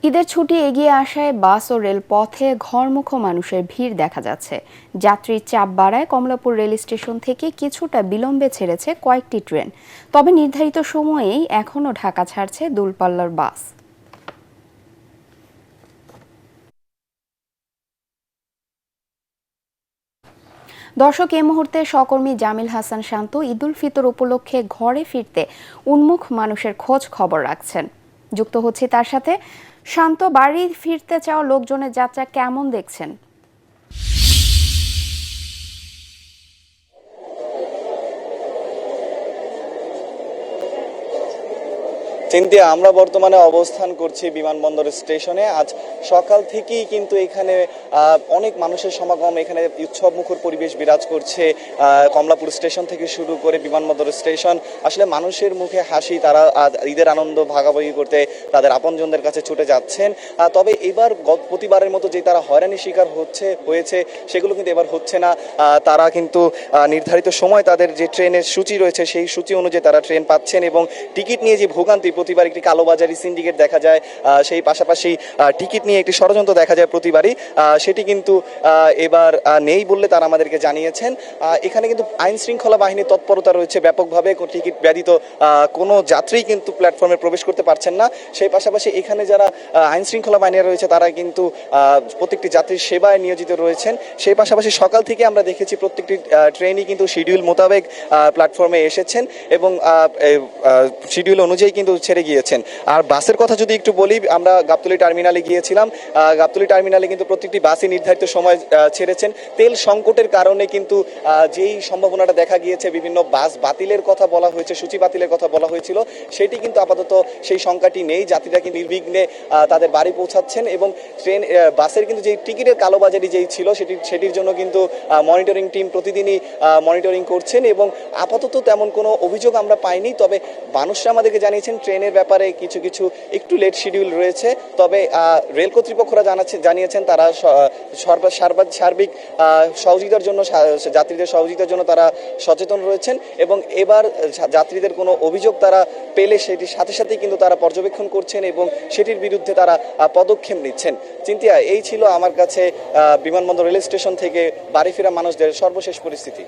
ঈদের ছুটি এগিয়ে আসায় বাস ও রেলপথে ঘরমুখো মানুষের ভিড় দেখা যাচ্ছে। যাত্রীর চাপ বাড়ায় কমলাপুর রেল স্টেশন থেকে কিছুটা বিলম্বে ছেড়েছে কয়েকটি ট্রেন। তবে নির্ধারিত সময়েই এখনও ঢাকা ছাড়ছে দূরপাল্লার বাস। দর্শক, এই মুহূর্তে সহকর্মী জামিল হাসান শান্ত ঈদুল ফিতর উপলক্ষে ঘরে ফিরতে উন্মুখ মানুষের খোঁজ খবর রাখছেন। যুক্ত হচ্ছি তার সাথে। শান্ত, বাড়ি ফিরতে চাওয়া লোকজনের যাত্রা কেমন দেখছেন? চিন্তিয়া, আমরা বর্তমানে অবস্থান করছি বিমানবন্দর স্টেশনে। আজ সকাল থেকেই কিন্তু এখানে অনেক মানুষের সমাগম, এখানে উৎসব মুখর পরিবেশ বিরাজ করছে। কমলাপুর স্টেশন থেকে শুরু করে বিমানবন্দর স্টেশন, আসলে মানুষের মুখে হাসি। তারা ঈদের আনন্দ ভাগাভাগি করতে তাদের আপনজনদের কাছে ছুটে যাচ্ছেন। তবে এবার প্রতিবারের মতো যে তারা হয়রানির শিকার হয়েছে সেগুলো কিন্তু এবার হচ্ছে না। তারা কিন্তু নির্ধারিত সময় তাদের যে ট্রেনের সূচি রয়েছে সেই সূচি অনুযায়ী তারা ট্রেন পাচ্ছেন, এবং টিকিট নিয়ে যে ভোগান্তি, প্রতিবার একটি কালোবাজারি সিন্ডিকেট দেখা যায়, সেই পাশাপাশি টিকিট নিয়ে একটি ষড়যন্ত্র দেখা যায় প্রতিবারই, সেটি কিন্তু এবার নেই বললে তারা আমাদেরকে জানিয়েছেন। এখানে কিন্তু আইন শৃঙ্খলা বাহিনীর তৎপরতা রয়েছে ব্যাপকভাবে। টিকিট ব্যতীত কোনো যাত্রী কিন্তু প্ল্যাটফর্মে প্রবেশ করতে পারছেন না। সেই পাশাপাশি এখানে যারা আইন শৃঙ্খলা বাহিনী রয়েছে তারা কিন্তু প্রত্যেকটি যাত্রীর সেবায় নিয়োজিত রয়েছেন। সেই পাশাপাশি সকাল থেকে আমরা দেখেছি প্রত্যেকটি ট্রেনই কিন্তু শিডিউল মোতাবেক প্ল্যাটফর্মে এসেছেন, এবং শিডিউল অনুযায়ী কিন্তু ছেড়ে গিয়েছেন। আর বাসের কথা যদি একটু বলি, আমরা গাবতলী টার্মিনালে গিয়েছিলাম। গাবতলী টার্মিনালে কিন্তু প্রত্যেকটি বাসই নির্ধারিত সময় ছেড়েছেন। তেল সংকটের কারণে কিন্তু যেই সম্ভাবনাটা দেখা গিয়েছে, বিভিন্ন বাস বাতিলের কথা বলা হয়েছে, সূচি বাতিলের কথা বলা হয়েছিল, সেটি কিন্তু আপাতত সেই সংখ্যাটি নেই। যাত্রীরা কিন্তু নির্বিঘ্নে তাদের বাড়ি পৌঁছাচ্ছেন, এবং বাসের কিন্তু যে টিকিটের কালোবাজারি যেই ছিল সেটির জন্য কিন্তু মনিটরিং টিম প্রতিদিনই মনিটরিং করছেন, এবং আপাতত তেমন কোনো অভিযোগ আমরা পাইনি। তবে মানুষরা আমাদেরকে জানিয়েছেন ট্রেনের ব্যাপারে কিছু কিছু একটু লেট শিডিউল রয়েছে। তবে রেল কর্তৃপক্ষরা জানিয়েছেন তারা সার্বিক সহযোগিতার জন্য, যাত্রীদের সহযোগিতার জন্য তারা সচেতন রয়েছেন, এবং এবার যাত্রীদের কোনো অভিযোগ তারা পেলে সেটির সাথে সাথেই কিন্তু তারা পর্যবেক্ষণ করছেন এবং সেটির বিরুদ্ধে তারা পদক্ষেপ নিচ্ছেন। চিন্তিয়া, এই ছিল আমার কাছে বিমানবন্দর রেল স্টেশন থেকে বাড়ি ফেরা মানুষদের সর্বশেষ পরিস্থিতি।